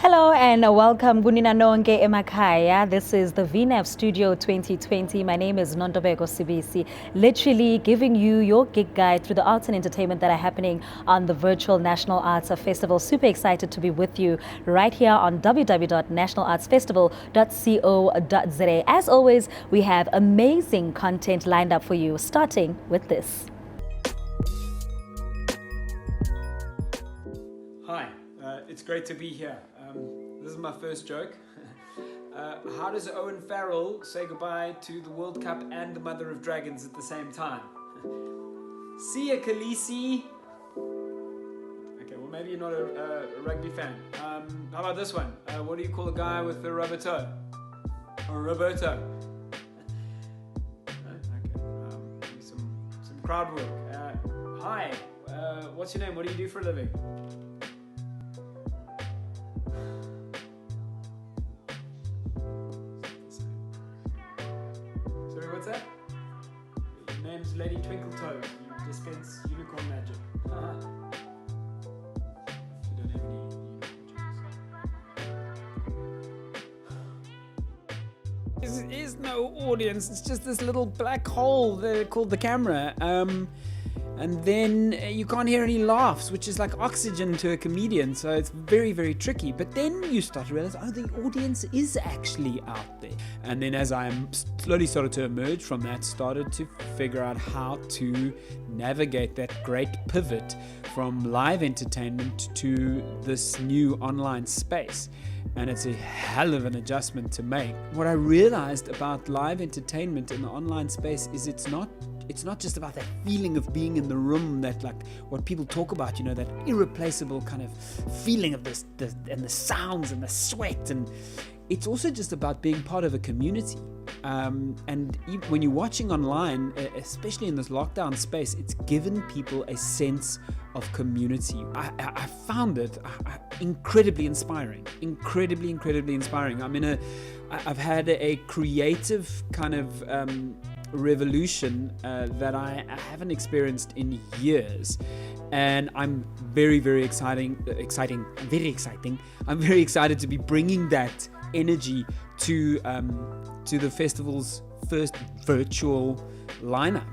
Hello and welcome Gunina Nonke Emakhaya. This is the vNAF Studio 2020. My name is Nondobeko Sibisi, literally giving you your gig guide through the arts and entertainment that are happening on the virtual National Arts Festival. Super excited to be with you right here on www.nationalartsfestival.co.za. As always, we have amazing content lined up for you, starting with this. Hi, it's great to be here. This is my first joke. How does Owen Farrell say goodbye to the World Cup and the Mother of Dragons at the same time? See ya, Khaleesi. Okay, well maybe you're not a rugby fan. How about this one? What do you call a guy with a rubber toe? A Roberto. Okay, some crowd work. Hi, what's your name? What do you do for a living? Sorry, what's that? Your name's Lady Twinkletoes. You dispense unicorn magic. You don't have any unicorn jokes. There is no audience. It's just this little black hole there called the camera. And then you can't hear any laughs, which is like oxygen to a comedian, so it's very, very tricky. But then you start to realize, oh, the audience is actually out there. And then as I slowly started to emerge from that, started to figure out how to navigate that great pivot from live entertainment to this new online space. And it's a hell of an adjustment to make. What I realized about live entertainment in the online space is it's not just about that feeling of being in the room, that like what people talk about, you know, that irreplaceable kind of feeling of this and the sounds and the sweat, and it's also just about being part of a community. And when you're watching online, especially in this lockdown space, it's given people a sense of community. I found it incredibly inspiring, incredibly inspiring. I've had a creative kind of revolution that I haven't experienced in years, and I'm very exciting. I'm very excited to be bringing that energy to the festival's first virtual lineup.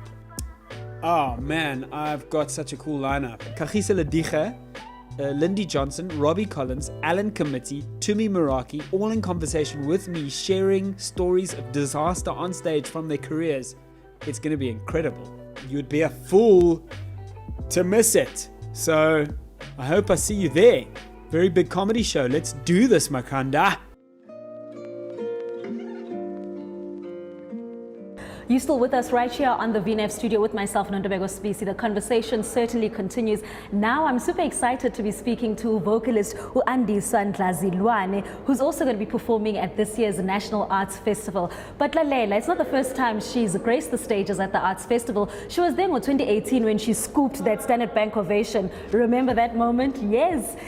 Oh man, I've got such a cool lineup. Kagiso, Lediga, Lindy Johnson, Robbie Collins, Alan Committee, Tumi, Morake, all in conversation with me, sharing stories of disaster on stage from their careers. It's going to be incredible. You'd be a fool to miss it. So I hope I see you there. Very big comedy show. Let's do this, Makhanda. You're still with us right here on the vNAF studio with myself, Nondobeko Sibisi. The conversation certainly continues. Now I'm super excited to be speaking to vocalist Andiswa Ndlazilwana, who's also going to be performing at this year's National Arts Festival. But Lalela, it's not the first time she's graced the stages at the Arts Festival. She was there in 2018 when she scooped that Standard Bank ovation. Remember that moment? Yes.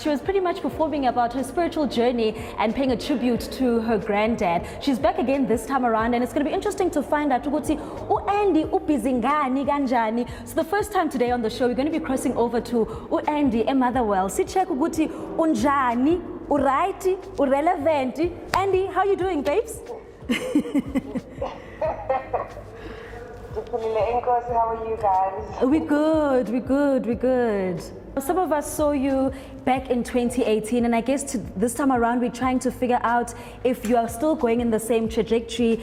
She was pretty much performing about her spiritual journey and paying a tribute to her granddad. She's back again this time around, and it's going to be interesting to find out ukuthi Andy ubhizi ngani kanjani. So the first time today on the show, we're going to be crossing over to Andy and Motherwell. Si check ukuthi unjani, uright, urelevant. Andy, how you doing, babes? How are you guys? We're good. Some of us saw you back in 2018, and I guess this time around we're trying to figure out if you are still going in the same trajectory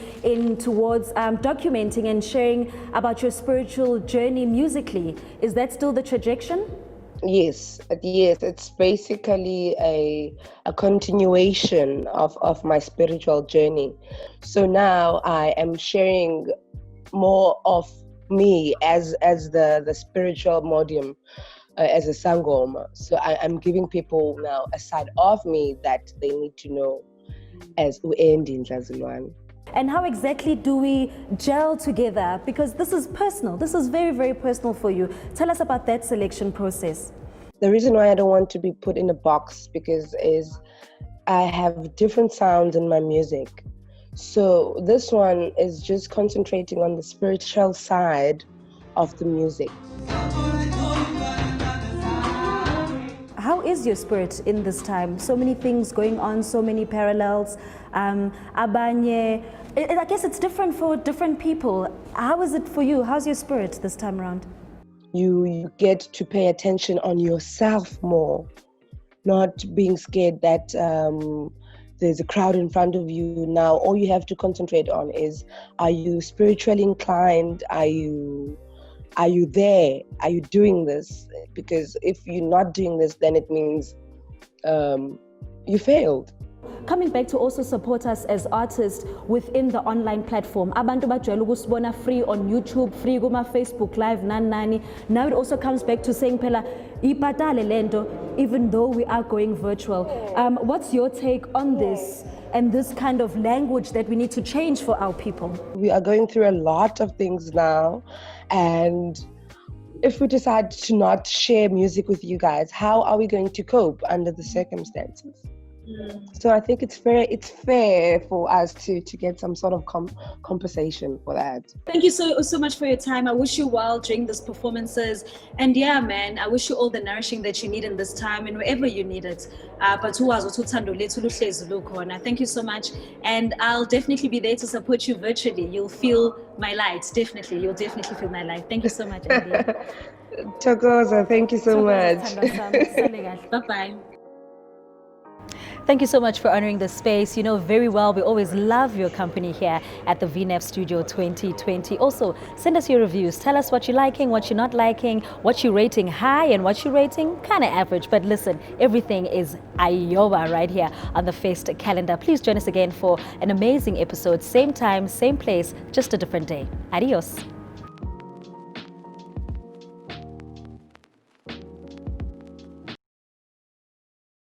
towards documenting and sharing about your spiritual journey musically. Is that still the trajectory? Yes, it's basically a continuation of my spiritual journey. So now I am sharing more of me as the spiritual medium, as a sangoma. So I'm giving people now a side of me that they need to know as Andiswa Ndlazilwana. And how exactly do we gel together? Because this is personal. This is very personal for you. Tell us about that selection process. The reason why I don't want to be put in a box because I have different sounds in my music. So this one is just concentrating on the spiritual side of the music. is your spirit in this time? So many things going on, so many parallels. Abanye, I guess it's different for different people. How is it for you? How's your spirit this time around? You get to pay attention on yourself more, not being scared that there's a crowd in front of you. Now all you have to concentrate on is, are you spiritually inclined? Are you there? Are you doing this? Because if you're not doing this, then it means you failed. Coming back to also support us as artists within the online platform. Abantu bajwayele ukusibona free on YouTube, free kuma Facebook Live, nani. Now it also comes back to saying phela ibhadale lento, even though we are going virtual. What's your take on this and this kind of language that we need to change for our people? We are going through a lot of things now, and if we decide to not share music with you guys, how are we going to cope under the circumstances? So I think it's fair for us to get some sort of compensation for that. Thank you so much for your time. I wish you well during these performances. And yeah, man, I wish you all the nourishing that you need in this time and wherever you need it. But thank you so much. And I'll definitely be there to support you virtually. You'll feel my light, definitely. You'll definitely feel my light. Thank you so much, Andy. Tokoza, thank you so much. Bye-bye. Thank you so much for honoring the space. You know very well we always love your company here at the vNAF Studio 2020. Also, send us your reviews. Tell us what you're liking, what you're not liking, what you're rating high and what you're rating kind of average. But listen, everything is Ayoba right here on the Fest calendar. Please join us again for an amazing episode. Same time, same place, just a different day. Adios.